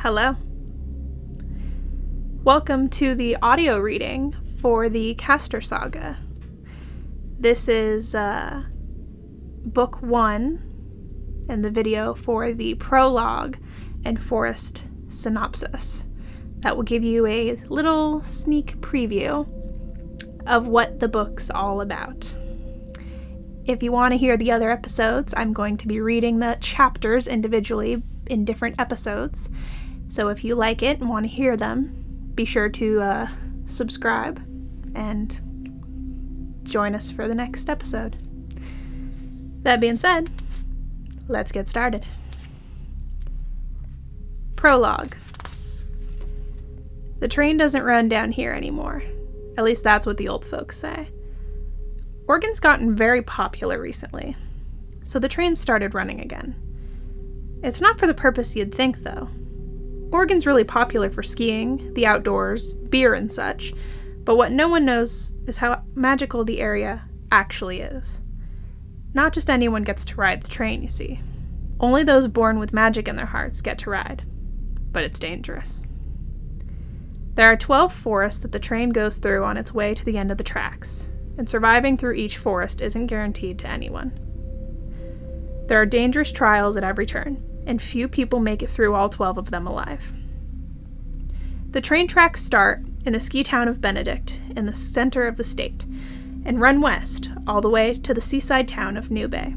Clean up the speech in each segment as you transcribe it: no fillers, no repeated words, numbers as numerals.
Hello. Welcome to the audio reading for the Castor Saga. This is book 1 and the video for the prologue and forest synopsis. That will give you a little sneak preview of what the book's all about. If you want to hear the other episodes, I'm going to be reading the chapters individually in different episodes. So if you like it and want to hear them, be sure to subscribe and join us for the next episode. That being said, let's get started. Prologue. The train doesn't run down here anymore. At least that's what the old folks say. Oregon's gotten very popular recently, so the train started running again. It's not for the purpose you'd think, though. Oregon's really popular for skiing, the outdoors, beer and such, but what no one knows is how magical the area actually is. Not just anyone gets to ride the train, you see. Only those born with magic in their hearts get to ride, but it's dangerous. There are 12 forests that the train goes through on its way to the end of the tracks, and surviving through each forest isn't guaranteed to anyone. There are dangerous trials at every turn, and few people make it through all 12 of them alive. The train tracks start in the ski town of Benedict in the center of the state, and run west all the way to the seaside town of New Bay.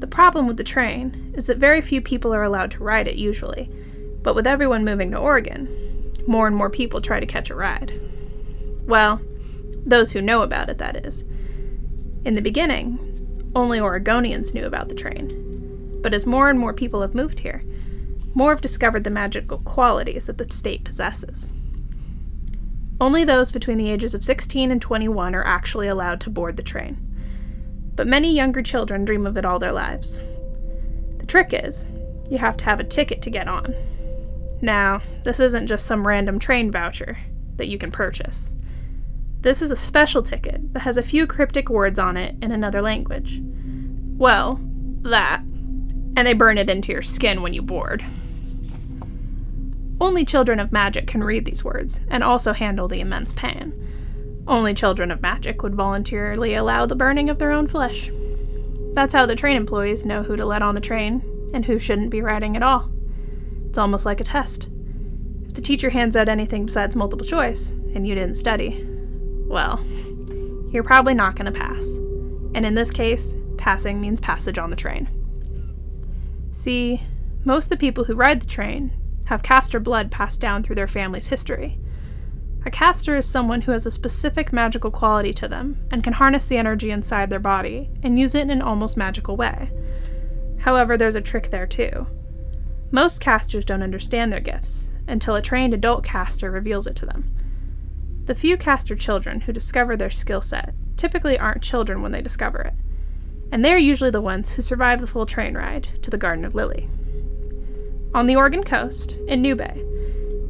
The problem with the train is that very few people are allowed to ride it usually, but with everyone moving to Oregon, more and more people try to catch a ride. Well, those who know about it, that is. In the beginning, only Oregonians knew about the train. But as more and more people have moved here, more have discovered the magical qualities that the state possesses. Only those between the ages of 16 and 21 are actually allowed to board the train. But many younger children dream of it all their lives. The trick is, you have to have a ticket to get on. Now, this isn't just some random train voucher that you can purchase. This is a special ticket that has a few cryptic words on it in another language. Well, that. And they burn it into your skin when you board. Only children of magic can read these words, and also handle the immense pain. Only children of magic would voluntarily allow the burning of their own flesh. That's how the train employees know who to let on the train, and who shouldn't be riding at all. It's almost like a test. If the teacher hands out anything besides multiple choice, and you didn't study, well, you're probably not going to pass. And in this case, passing means passage on the train. See, most of the people who ride the train have Castor blood passed down through their family's history. A Castor is someone who has a specific magical quality to them and can harness the energy inside their body and use it in an almost magical way. However, there's a trick there too. Most Castors don't understand their gifts until a trained adult Castor reveals it to them. The few Castor children who discover their skill set typically aren't children when they discover it. And they're usually the ones who survive the full train ride to the Garden of Lily. On the Oregon coast, in New Bay,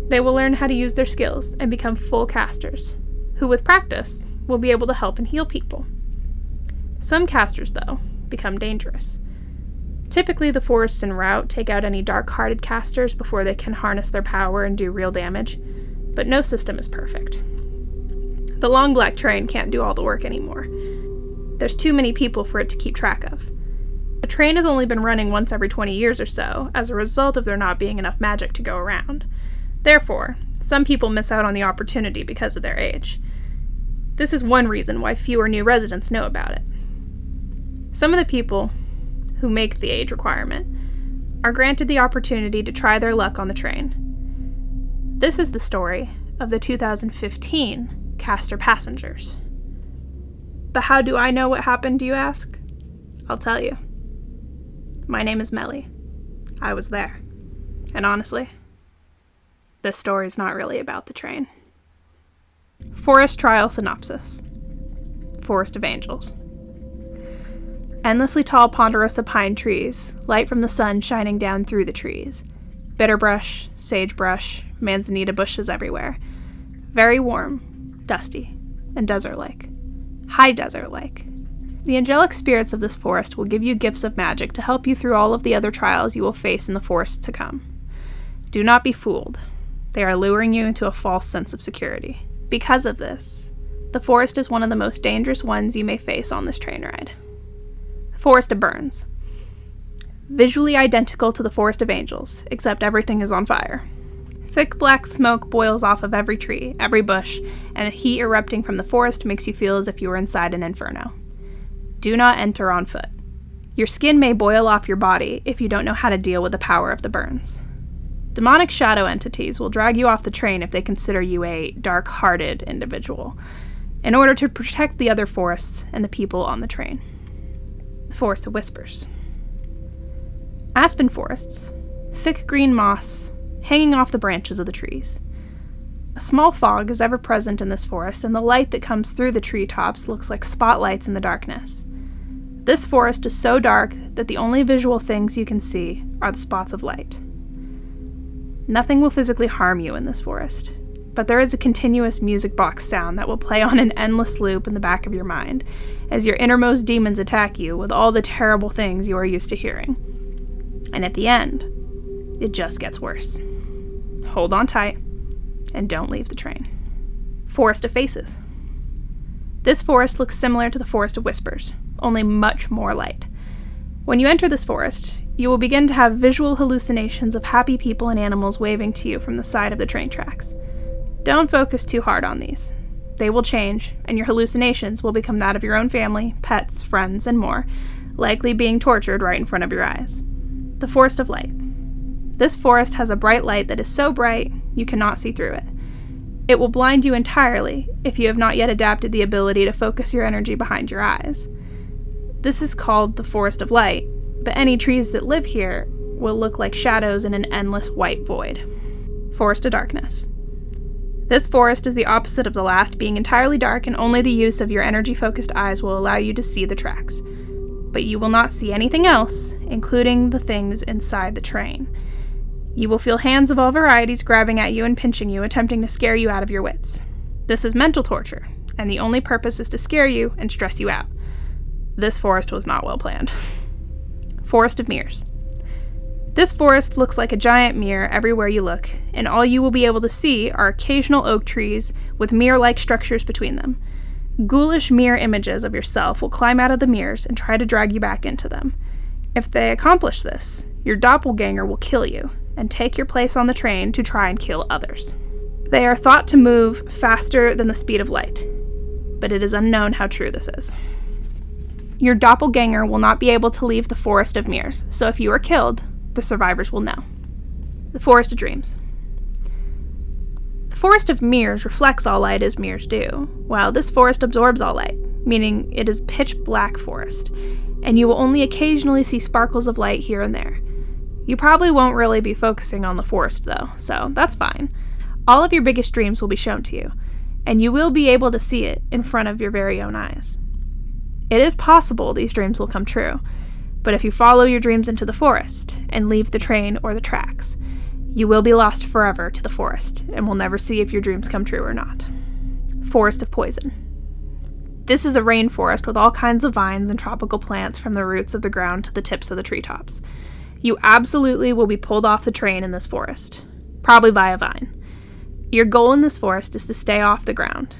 they will learn how to use their skills and become full castors, who with practice will be able to help and heal people. Some castors, though, become dangerous. Typically, the forests en route take out any dark-hearted castors before they can harness their power and do real damage, but no system is perfect. The long black train can't do all the work anymore. There's too many people for it to keep track of. The train has only been running once every 20 years or so, as a result of there not being enough magic to go around. Therefore, some people miss out on the opportunity because of their age. This is one reason why fewer new residents know about it. Some of the people who make the age requirement are granted the opportunity to try their luck on the train. This is the story of the 2015 Castor passengers. But how do I know what happened, do you ask? I'll tell you. My name is Meli. I was there. And honestly, this story's not really about the train. Forest Trial Synopsis. Forest of Angels. Endlessly tall ponderosa pine trees, light from the sun shining down through the trees. Bitterbrush, sagebrush, manzanita bushes everywhere. Very warm, dusty, and desert-like. High desert-like. The angelic spirits of this forest will give you gifts of magic to help you through all of the other trials you will face in the forests to come. Do not be fooled. They are luring you into a false sense of security. Because of this, the forest is one of the most dangerous ones you may face on this train ride. The Forest of Burns. Visually identical to the Forest of Angels, except everything is on fire. Thick black smoke boils off of every tree, every bush, and the heat erupting from the forest makes you feel as if you were inside an inferno. Do not enter on foot. Your skin may boil off your body if you don't know how to deal with the power of the burns. Demonic shadow entities will drag you off the train if they consider you a dark-hearted individual, in order to protect the other forests and the people on the train. The Forest of Whispers. Aspen forests, thick green moss, hanging off the branches of the trees. A small fog is ever present in this forest, and the light that comes through the treetops looks like spotlights in the darkness. This forest is so dark that the only visual things you can see are the spots of light. Nothing will physically harm you in this forest, but there is a continuous music box sound that will play on an endless loop in the back of your mind, as your innermost demons attack you with all the terrible things you are used to hearing. And at the end, it just gets worse. Hold on tight, and don't leave the train. Forest of Faces. This forest looks similar to the Forest of Whispers, only much more light. When you enter this forest, you will begin to have visual hallucinations of happy people and animals waving to you from the side of the train tracks. Don't focus too hard on these. They will change, and your hallucinations will become that of your own family, pets, friends, and more, likely being tortured right in front of your eyes. The Forest of Light. This forest has a bright light that is so bright you cannot see through it. It will blind you entirely if you have not yet adapted the ability to focus your energy behind your eyes. This is called the Forest of Light, but any trees that live here will look like shadows in an endless white void. Forest of Darkness. This forest is the opposite of the last, being entirely dark, and only the use of your energy-focused eyes will allow you to see the tracks. But you will not see anything else, including the things inside the train. You will feel hands of all varieties grabbing at you and pinching you, attempting to scare you out of your wits. This is mental torture, and the only purpose is to scare you and stress you out. This forest was not well planned. Forest of Mirrors. This forest looks like a giant mirror everywhere you look, and all you will be able to see are occasional oak trees with mirror-like structures between them. Ghoulish mirror images of yourself will climb out of the mirrors and try to drag you back into them. If they accomplish this, your doppelganger will kill you and take your place on the train to try and kill others. They are thought to move faster than the speed of light, but it is unknown how true this is. Your doppelganger will not be able to leave the Forest of Mirrors, so if you are killed, the survivors will know. The Forest of Dreams. The Forest of Mirrors reflects all light as mirrors do, while this forest absorbs all light, meaning it is pitch black forest, and you will only occasionally see sparkles of light here and there. You probably won't really be focusing on the forest though, so that's fine. All of your biggest dreams will be shown to you, and you will be able to see it in front of your very own eyes. It is possible these dreams will come true, but if you follow your dreams into the forest and leave the train or the tracks, you will be lost forever to the forest and will never see if your dreams come true or not. Forest of Poison. This is a rainforest with all kinds of vines and tropical plants from the roots of the ground to the tips of the treetops. You absolutely will be pulled off the train in this forest, probably by a vine. Your goal in this forest is to stay off the ground.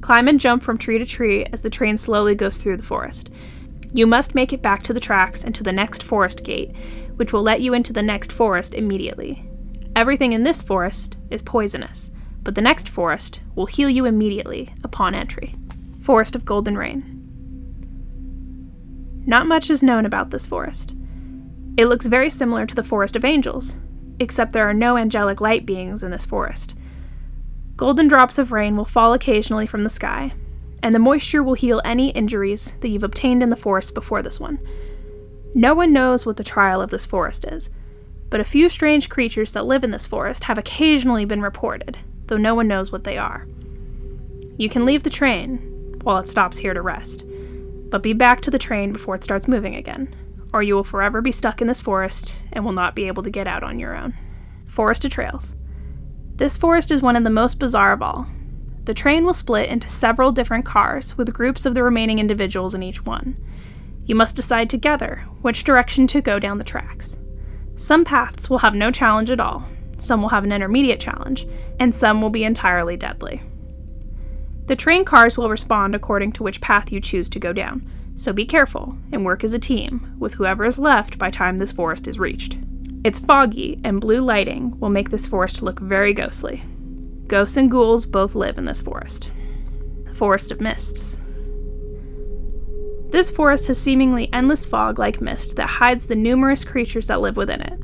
Climb and jump from tree to tree as the train slowly goes through the forest. You must make it back to the tracks and to the next forest gate, which will let you into the next forest immediately. Everything in this forest is poisonous, but the next forest will heal you immediately upon entry. Forest of Golden Rain. Not much is known about this forest. It looks very similar to the Forest of Angels, except there are no angelic light beings in this forest. Golden drops of rain will fall occasionally from the sky, and the moisture will heal any injuries that you've obtained in the forest before this one. No one knows what the trial of this forest is, but a few strange creatures that live in this forest have occasionally been reported, though no one knows what they are. You can leave the train while it stops here to rest, but be back to the train before it starts moving again, or you will forever be stuck in this forest and will not be able to get out on your own. Forest of Trails. This forest is one of the most bizarre of all. The train will split into several different cars with groups of the remaining individuals in each one. You must decide together which direction to go down the tracks. Some paths will have no challenge at all, some will have an intermediate challenge, and some will be entirely deadly. The train cars will respond according to which path you choose to go down, so be careful and work as a team with whoever is left by time this forest is reached. It's foggy, and blue lighting will make this forest look very ghostly. Ghosts and ghouls both live in this forest. The Forest of Mists. This forest has seemingly endless fog-like mist that hides the numerous creatures that live within it.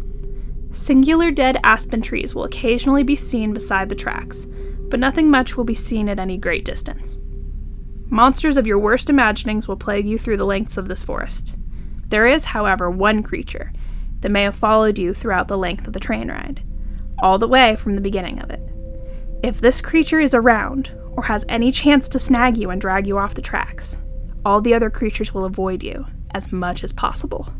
Singular dead aspen trees will occasionally be seen beside the tracks, but nothing much will be seen at any great distance. Monsters of your worst imaginings will plague you through the lengths of this forest. There is, however, one creature that may have followed you throughout the length of the train ride, all the way from the beginning of it. If this creature is around, or has any chance to snag you and drag you off the tracks, all the other creatures will avoid you as much as possible.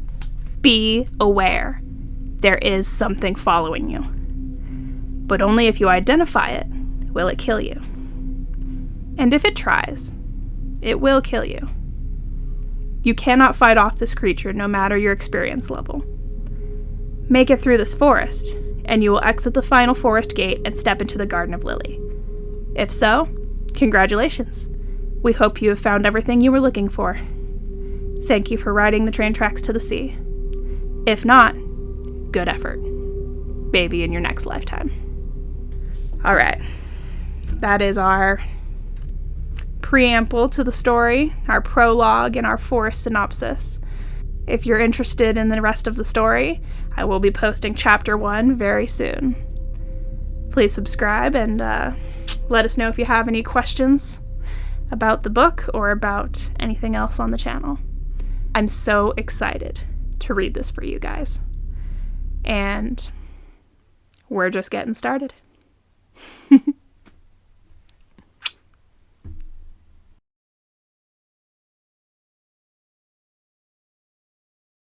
Be aware. There is something following you. But only if you identify it will it kill you. And if it tries, it will kill you. You cannot fight off this creature no matter your experience level. Make it through this forest, and you will exit the final forest gate and step into the Garden of Lily. If so, congratulations. We hope you have found everything you were looking for. Thank you for riding the train tracks to the sea. If not, good effort. Maybe in your next lifetime. All right. That is our preamble to the story, our prologue, and our forest synopsis. If you're interested in the rest of the story, I will be posting chapter 1 very soon. Please subscribe and let us know if you have any questions about the book or about anything else on the channel. I'm so excited to read this for you guys. And we're just getting started.